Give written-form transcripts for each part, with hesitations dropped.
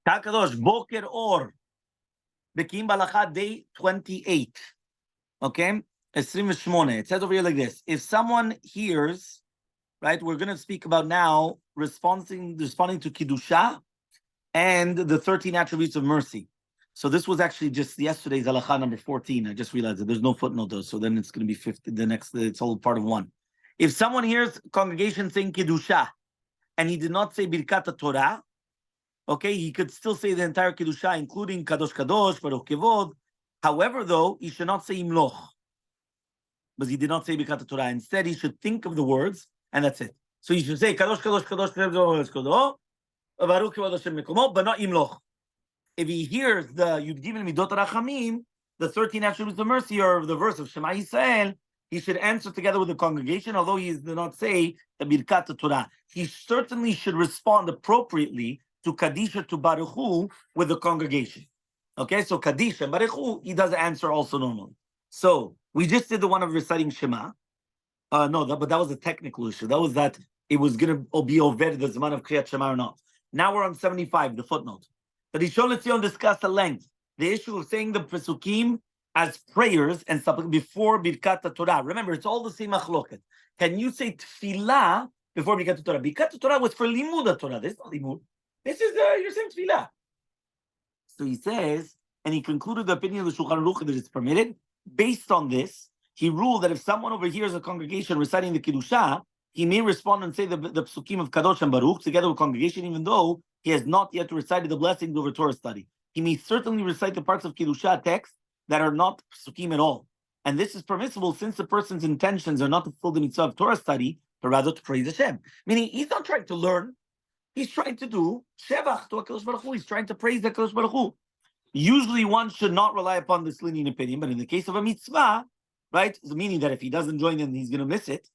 Takadosh, Boker Or. Bekiim Bahalacha, day 28. Okay? 28. It says over here like this. If someone hears, right, we're going to speak about now responding to Kedusha and the 13 attributes of mercy. So this was actually just yesterday's halacha number 14. I just realized that there's no footnote though, so then it's going to be 50. The next, it's all part of one. If someone hears congregation saying Kedusha and he did not say Birkat Torah, okay, he could still say the entire Kedusha, including Kadosh Kadosh, Baruch Kevod. However, though, he should not say Imloch, because he did not say Birkat Torah. Instead, he should think of the words, and that's it. So he should say Kadosh Kadosh Kadosh Kadosh Kadosh, Baruch Kevod Hashem Mekomo, but not Imloch. If he hears the You've given Midot Rachamim, the 13 attributes of mercy, or the verse of Shema Yisrael, he should answer together with the congregation, although he did not say the Birkat Torah. He certainly should respond appropriately to Kedusha to Baruch Hu with the congregation. Okay, so Kedusha and Baruch Hu, he does answer also normally. So we just did the one of reciting Shema. But that was a technical issue. That was that it was going to be over the Zman of Kriyat Shema or not. Now we're on 75, the footnote. But Rishon LeZion discussed at length the issue of saying the Pesukim as prayers and supplication before Birkat Torah. Remember, it's all the same machloket. Can you say Tfilah before Birkat Torah? Birkat Torah was for Limud Torah. This is not Limud. This is, you're saying Tfilah. So he says, and he concluded the opinion of the Shulchan Aruch that it's permitted. Based on this, he ruled that if someone overhears a congregation reciting the Kedusha, he may respond and say the Psukim of Kadosh and Baruch together with congregation, even though he has not yet recited the blessings over Torah study. He may certainly recite the parts of Kedusha text that are not Psukim at all. And this is permissible since the person's intentions are not to fulfill the mitzvah of Torah study, but rather to praise Hashem. Meaning, he's not trying to learn. He's trying to do Shevach to HaKadosh Baruch Hu. He's trying to praise the HaKadosh Baruch Hu. Usually one should not rely upon this lenient opinion, but in the case of a mitzvah, right, meaning that if he doesn't join in, he's going to miss it,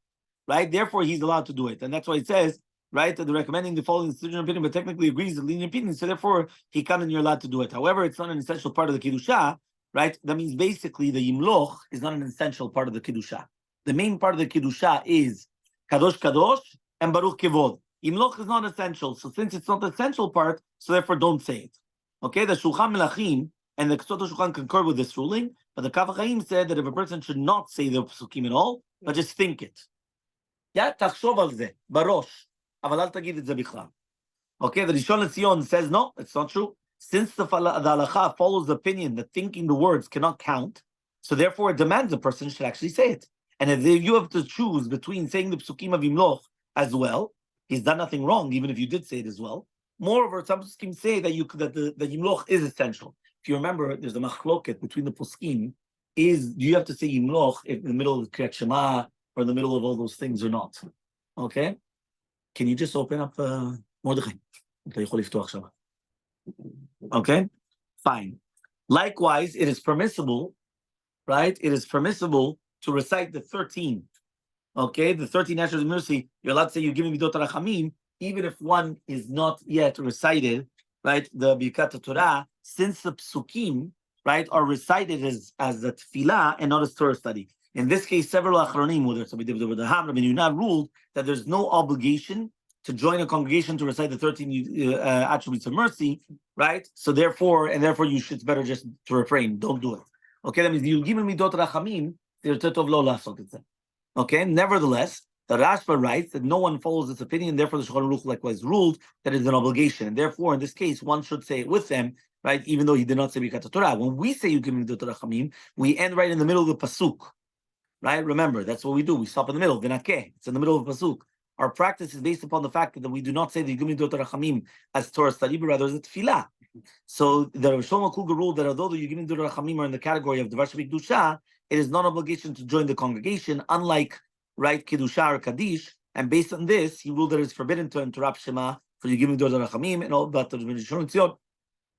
right? Therefore, he's allowed to do it. And that's why it says, right, that the recommending the following decision opinion, but technically agrees with the lenient opinion, so therefore he can and you're allowed to do it. However, it's not an essential part of the Kedusha, right? That means basically the Yimloch is not an essential part of the Kedusha. The main part of the Kedusha is Kadosh Kadosh and Baruch Kevod. Yimloch is not essential, so since it's not the essential part, so therefore don't say it. Okay, the Shulchan Melachim and the Ksot Shulchan concur with this ruling, but the Kaf HaChaim said that if a person should not say the Psukim at all, but just think it. Yeah, tachshov al ze, barosh, aval al tagid et ze bichlal. Okay, the Rishon LeZion says no, it's not true. Since the halacha follows the opinion that thinking the words cannot count, so therefore it demands a person should actually say it. And if you have to choose between saying the Psukim of Yimloch as well, he's done nothing wrong, even if you did say it as well. Moreover, some Psukim say that the Yimloch is essential. If you remember, there's a machloket between the Psukim. Do you have to say Yimloch in the middle of the Kriyat Shema or in the middle of all those things or not? Okay? Can you just open up Mordechai? Okay? Fine. Likewise, it is permissible, right? It is permissible to recite the 13. Okay? The 13 attributes of mercy. You're allowed to say, you give me Midot Rachamim, even if one is not yet recited, right? The Birkat Torah, since the Psukim, right, are recited as a tefillah and not as Torah study. In this case, several achronim, whether it's Rabbi Rabbi Yunah, ruled that there's no obligation to join a congregation to recite the 13 attributes of mercy, right? So therefore you should, it's better just to refrain. Don't do it. Okay, that means you give me Midot Rachamim, okay, nevertheless, the Rashba writes that no one follows this opinion, therefore the Shulchan Aruch likewise ruled that it is an obligation. And therefore, in this case, one should say it with them, right, even though he did not say Birkat Torah. When we say you give me Midot Rachamim, we end right in the middle of the Pasuk, right? Remember, that's what we do. We stop in the middle, V'nakeh. It's in the middle of the Pasuk. Our practice is based upon the fact that we do not say the Yigum Midot Rachamim as Torah study, but rather as a tefillah. So the Shlomo Kluger ruled that although the Yigum Midot Rachamim are in the category of Devar Shebik Kedusha, it is not an obligation to join the congregation, unlike, right, Kedusha or Kaddish. And based on this, he ruled that it's forbidden to interrupt Shema for Yigum Midot Rachamim, and all but the Rishon LeZion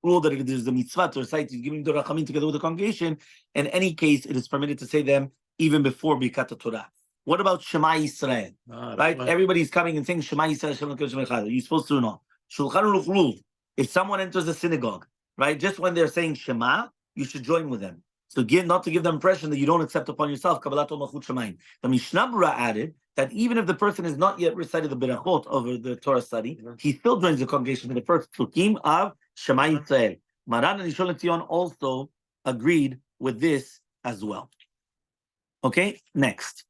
ruled that it is the mitzvah to recite Yigum Midot Rachamim together with the congregation. In any case, it is permitted to say them even before Birkat Torah. What about Shema Yisrael? Right? Everybody's coming and saying Shema Yisrael, Shema Yisrael. You're supposed to know. Shulchan Aruch ruled, if someone enters a synagogue, right, just when they're saying Shema, you should join with them. So not to give them impression that you don't accept upon yourself Kabbalat Malchut Shemayim. The Mishnah Berurah added that even if the person has not yet recited the Berachot of the Torah study, he still joins the congregation for the first Psukim of Shema Yisrael. Maran and Rishon LeZion also agreed with this as well. Okay, next.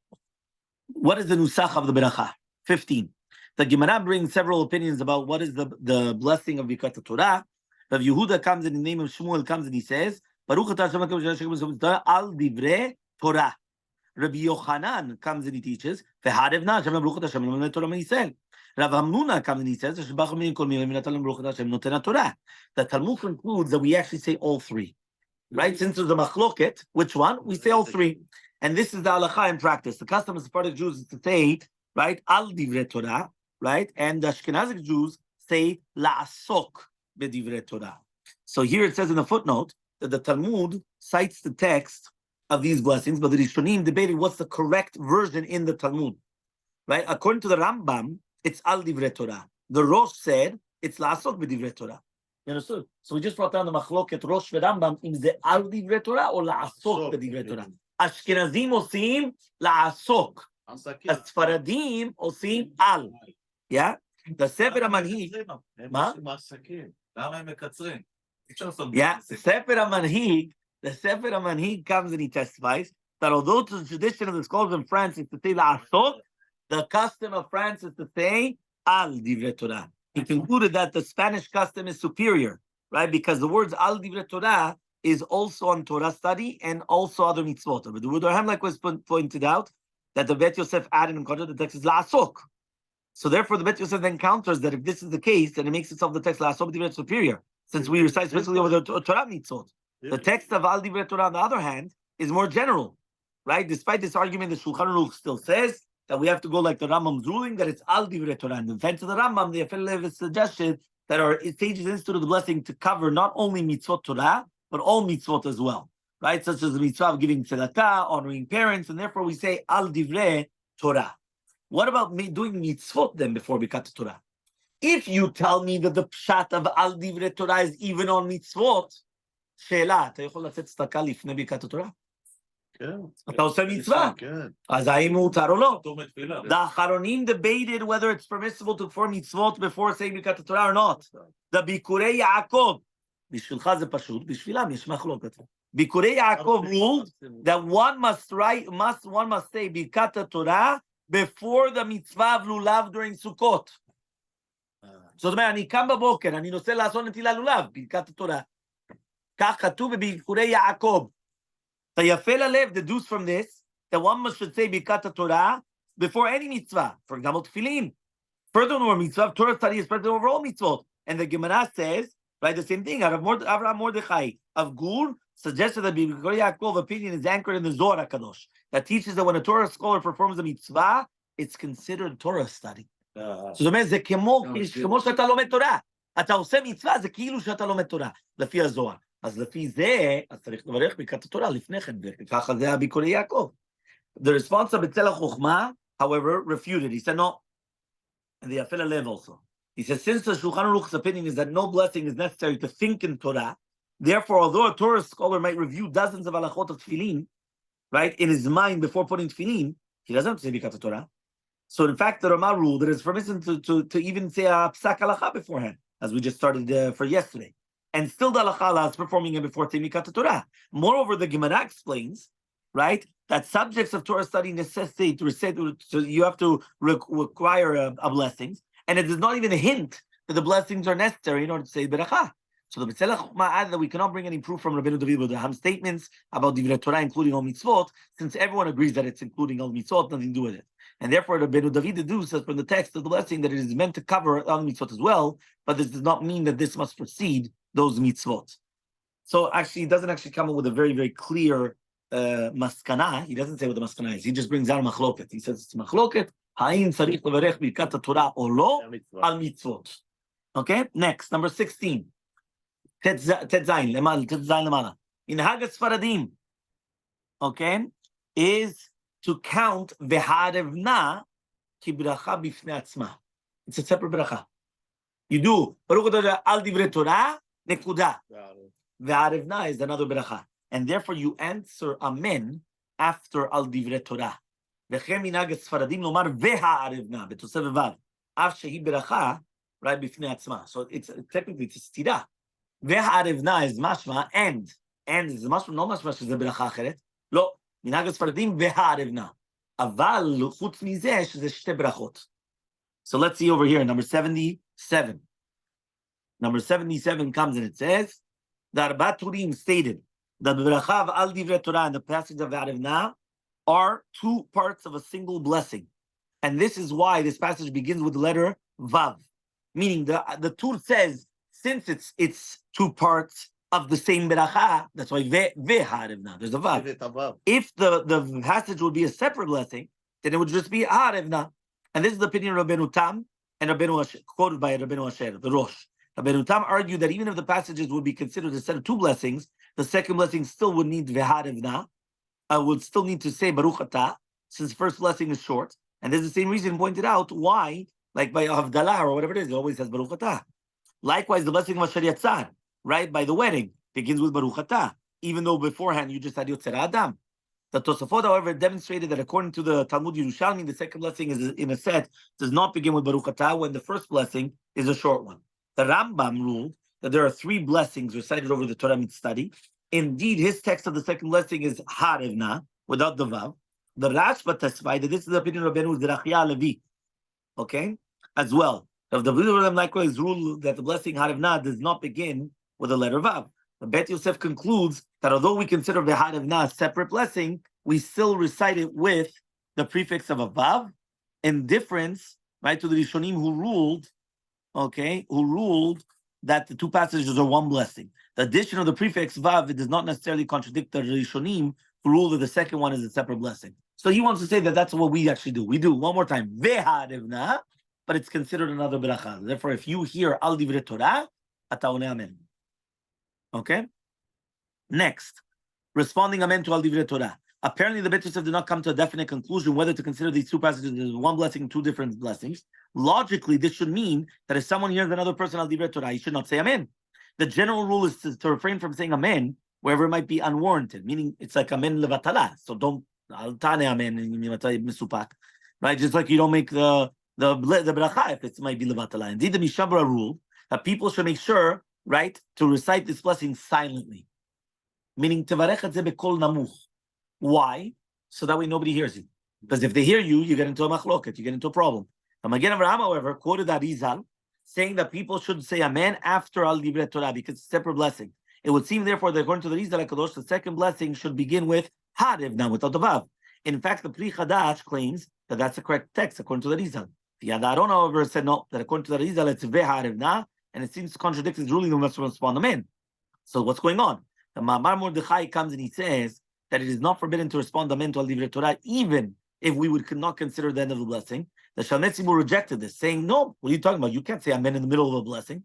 What is the nusach of the beracha? 15. The Gemara brings several opinions about what is the blessing of Birkat Torah. Rav Yehuda comes in the name of Shmuel, comes and he says, Baruch atah Hashem al divrei Torah. Rabbi Yochanan comes and he teaches, V'harevna Hashem Baruch atah Hashem al Torah Yisrael. Rav Hamnuna comes and he says, the Talmud concludes that we actually say all three. Right? Since there's a machloket, which one? We say all three. And this is the halacha in practice. The custom of Sephardic Jews is to say, right, al divrei Torah, right? And the Ashkenazic Jews say la'asok b'divrei Torah. So here it says in the footnote that the Talmud cites the text of these blessings, but the Rishonim debated what's the correct version in the Talmud. Right? According to the Rambam, it's al divrei Torah. The Rosh said it's la'asok b'divrei Torah. You understood? So we just brought down the machloket Rosh v'Rambam, is it al divrei Torah or la'asok b'divrei Torah? Ashkenazim osim la'asok. Asfaradim osim al. Yeah? The Sefer HaManhig. Yeah, the Sefer HaManhig comes and he testifies that although the tradition of the scholars in France is to say la'asok, the custom of France is to say al divrei Torah. He concluded that the Spanish custom is superior, right? Because the words al divrei Torah is also on Torah study and also other mitzvot. But the Durham, like was pointed out, that the Bet Yosef added in context the text is la'asok. So therefore, the Bet Yosef then counters that if this is the case, then it makes itself the text la'asok divrei superior, since we recite specifically over the Torah mitzvot. The text of al divrei Torah, on the other hand, is more general, right? Despite this argument, the Shulchan Aruch still says that we have to go like the Rambam's ruling that it's al divrei Torah. In defense of the Rambam, the Elmaleh suggested that our sages instituted the blessing to cover not only mitzvot Torah, but all mitzvot as well, right? Such as the mitzvah of giving tzedakah, honoring parents, and therefore we say al divrei Torah. What about doing mitzvot then before Birkat Torah? If you tell me that the pshat of al divrei Torah is even on mitzvot, שאלה, אתה יכול לתת צדקה לפני ברכת התורה? כן. אתה עושה מצווה. אז האם הוא מותר או לא? The האחרונים debated whether it's permissible to perform mitzvot before saying ברכת התורה or not. The ביקורי יעקב, בשבילך זה פשוט, בשבילם יש מחלוקת. ביקורי יעקב ruled that one must say ברכת התורה before the mitzvah of lulav during Sukkot. זאת אומרת, אני קם בבוקר, אני נוסע לעשות נטילה לולב, ברכת התורה. כך כתוב בביקורי יעקב. The יפה ללב deduce from this that one should say Birkat Torah before any mitzvah. For example, tefillin. Furthermore, mitzvah of Torah study is present over all mitzvot. And the Gemara says, right, the same thing. Avraham Mordechai of Gur suggested that Bikuri Yaakov opinion is anchored in the Zohar HaKadosh that teaches that when a Torah scholar performs a mitzvah, it's considered Torah study. זאת אומרת, זה כמו שאתה לומד תורה. אתה עושה מצווה, זה כאילו שאתה לומד תורה, לפי הזוהר. אז לפי זה, אז צריך לברך ברכת התורה לפני כן, וככה זה הביקורי יעקב. The response of בצל החוכמה, however, refuted. He said no. And the Yafel Alev also. He says, since the Shulchan Aruch's opinion is that no blessing is necessary to think in Torah, therefore, although a Torah scholar might review dozens of halachot of tefillin, right, in his mind before putting tefillin, he doesn't have to say Birkat Torah. So in fact, the Ramah ruled that it's permissible to even say a psak halacha beforehand, as we just started for yesterday. And still the halacha is performing it before saying Birkat Torah. Moreover, the Gemara explains, right, that subjects of Torah study necessitate to recite, so you have to require a blessings, and it is not even a hint that the blessings are necessary in order to say beracha. So the B'tzela Chokmah adds that we cannot bring any proof from Rabbeinu David with the Ham statements about Divrei Torah including all mitzvot, since everyone agrees that it's including all mitzvot, nothing to do with it. And therefore, Rabbeinu David deduces from the text of the blessing that it is meant to cover all mitzvot as well, but this does not mean that this must precede those mitzvot. So actually, it doesn't actually come up with a very, very clear maskana. He doesn't say what the maskana is. He just brings out machloket. He says it's machloket. Ha'in tzarich levarech birkat Torah or lo al mitzvot. Okay, next, number 16. Tet zayin lemala. In Hagas Faradim, okay, is to count v'harevna ki bracha bifnei atzma. It's a separate bracha. You do Baruch Atah al divrei Torah nekuda. V'harevna is another bracha, and therefore you answer amen after al divrei Torah. V'chem in Hagas Faradim lomar v'harevna b'tosef vav af shehi bracha right bifnei atzma. So it's technically it's a stira. והערבנה is mashma, and is mashma, לא משמע שזה ברכה אחרת. לא, מנהג הספרדים והערבנה. אבל חוץ מזה שזה שתי ברכות. So let's see over here, number 77. Number 77 comes and it says, the Arba Turim stated that the Berachav al Divrei Torah and the passage of Arevna are two parts of a single blessing. And this is why this passage begins with the letter Vav. Meaning the Tur says, since it's two parts of the same Beracha, that's why Ve'arevna, there's a Vav. If the passage would be a separate blessing, then it would just be Arevna. And this is the opinion of Rabbeinu Tam and Rabbeinu Asher, quoted by Rabbeinu Asher, the Rosh. Rabbeinu Tam argued that even if the passages would be considered a set of two blessings, the second blessing still would need Ve'arevna, would still need to say Baruch Atah, since the first blessing is short. And there's the same reason pointed out why, like by Havdalah or whatever it is, it always has Baruch Atah. Likewise, the blessing of Asher Yatzar, right, by the wedding, begins with Baruch Atah, even though beforehand you just had Yotzer Adam. The Tosafot, however, demonstrated that according to the Talmud Yerushalmi, the second blessing is in a set does not begin with Baruch Atah when the first blessing is a short one. The Rambam ruled that there are three blessings recited over the Torah study. Indeed, his text of the second blessing is Harevna, without the Vav. The Rashba testified that this is the opinion of Rabbeinu Zerachia Levi, okay, as well. The Rebbe likewise ruled that the blessing Harevna does not begin with the letter Vav. The Bet Yosef concludes that although we consider the Harevna a separate blessing, we still recite it with the prefix of a Vav, in difference, right, to the Rishonim who ruled that the two passages are one blessing. The addition of the prefix Vav, it does not necessarily contradict the Rishonim who rule that the second one is a separate blessing. So he wants to say that that's what we actually do. We do, one more time, Ve'harevna, but it's considered another beracha. Therefore, if you hear Al Divrei Torah, ata oneh amen. Okay? Next, responding amen to Al Divrei Torah. Apparently, the Bet Yosef did not come to a definite conclusion whether to consider these two passages as one blessing and two different blessings. Logically, this should mean that if someone hears another person Al Divrei Torah, he should not say amen. The general rule is to refrain from saying amen wherever it might be unwarranted, meaning it's like amen levatala. So don't al tane amen misupak, right? Just like you don't make the bracha if it might be levatala. Indeed, the Mishabra ruled that people should make sure, right, to recite this blessing silently, meaning tevarech et ze bekol namuch. Why? So that way nobody hears you. Because if they hear you, you get into a machloket, you get into a problem. The Magen Avraham, however, quoted Arizal, saying that people should say amen after Al Divrei Torah because it's a separate blessing. It would seem, therefore, that according to the Rizal HaKadosh, the second blessing should begin with Harevna, without the Vav. In fact, the Pri Chadash claims that that's the correct text according to the Rizal. The Yad Aron, however, said no, that according to the Rizal, it's Ve'harevna, and it seems to contradict his ruling, and we must respond amen. So what's going on? The Ma'amar Mordechai comes and he says that it is not forbidden to respond amen to Al Divrei Torah, even if we would not consider the end of the blessing. The Shalom rejected this, saying, no, what are you talking about? You can't say amen in the middle of a blessing.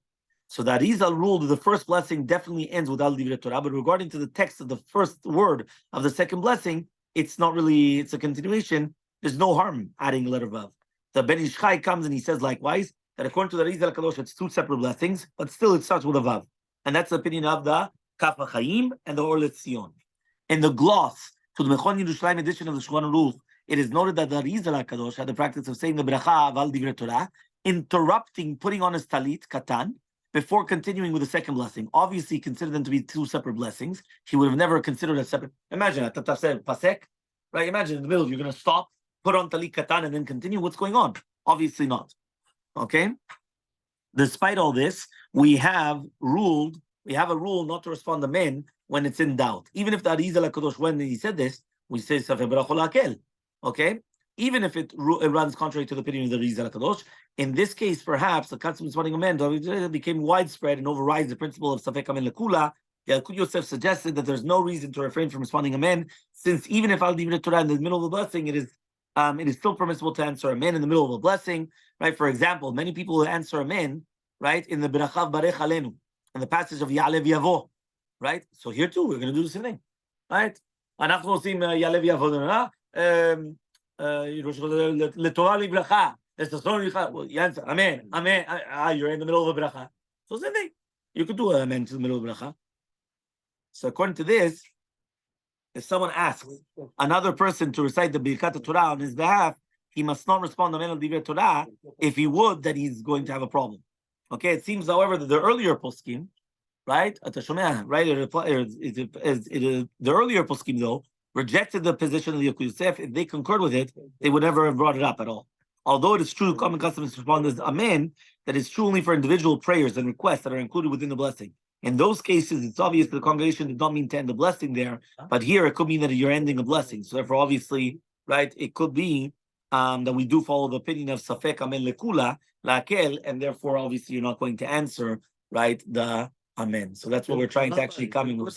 So the Arizal ruled that the first blessing definitely ends with Al Divrei Torah, but regarding to the text of the first word of the second blessing, it's not really, it's a continuation. There's no harm adding a letter Vav. The Ben Ish Chai comes and he says likewise, that according to the Rizal HaKadosh, it's two separate blessings, but still it starts with a Vav. And that's the opinion of the Kaf HaChaim and the Or LeTzion. In the gloss to the Mechon Yerushalayim edition of the Shulchan Aruch, it is noted that the Rizal HaKadosh had the practice of saying the bracha of Al Divrei Torah, interrupting, putting on his talit, katan, before continuing with the second blessing. Obviously, he considered them to be two separate blessings. He would have never considered a separate. Imagine, pasek, right? Imagine in the middle, you're going to stop, put on talit, katan, and then continue. What's going on? Obviously not. Okay? Despite all this, we have a rule not to respond to men when it's in doubt. Even if the Arizal HaKadosh, when he said this, we say, Safeh Barachol Hakel. Okay? Even if it runs contrary to the opinion of the Arizal HaKadosh, in this case, perhaps the custom of responding amen became widespread and overrides the principle of Safek Amen Lekula. Yalkut Yosef suggested that there's no reason to refrain from responding amen, since even if Al Divrei Torah in the middle of a blessing, it is still permissible to answer amen in the middle of a blessing, right? For example, many people who answer amen, right, in the Berachav Barech Alenu, in the passage of Ya'alev Yavo, right? So here too, we're going to do the same thing, right? אנחנו עושים Ya'alev Yavo, לתורה לברכה, well, you answer, amen, amen, you're in the middle of a bracha. So same thing. You could do amen to the middle of a bracha. So according to this, if someone asks another person to recite the Birkat Torah on his behalf, he must not respond amen al Divrei Torah. If he would, then he's going to have a problem. Okay, it seems, however, that the earlier poskim, right? Right? The earlier poskim though rejected the position of the Yosef. If they concurred with it, they would never have brought it up at all. Although it is true, common custom is to respond as Amen, that is true only for individual prayers and requests that are included within the blessing. In those cases, it's obvious that the congregation did not mean to end the blessing there, but here it could mean that you're ending a blessing. So therefore, obviously, right, it could be that we do follow the opinion of Safek Amen Lekula, Lakel, and therefore, obviously, you're not going to answer, right, the Amen. So that's what we're trying to actually come in with.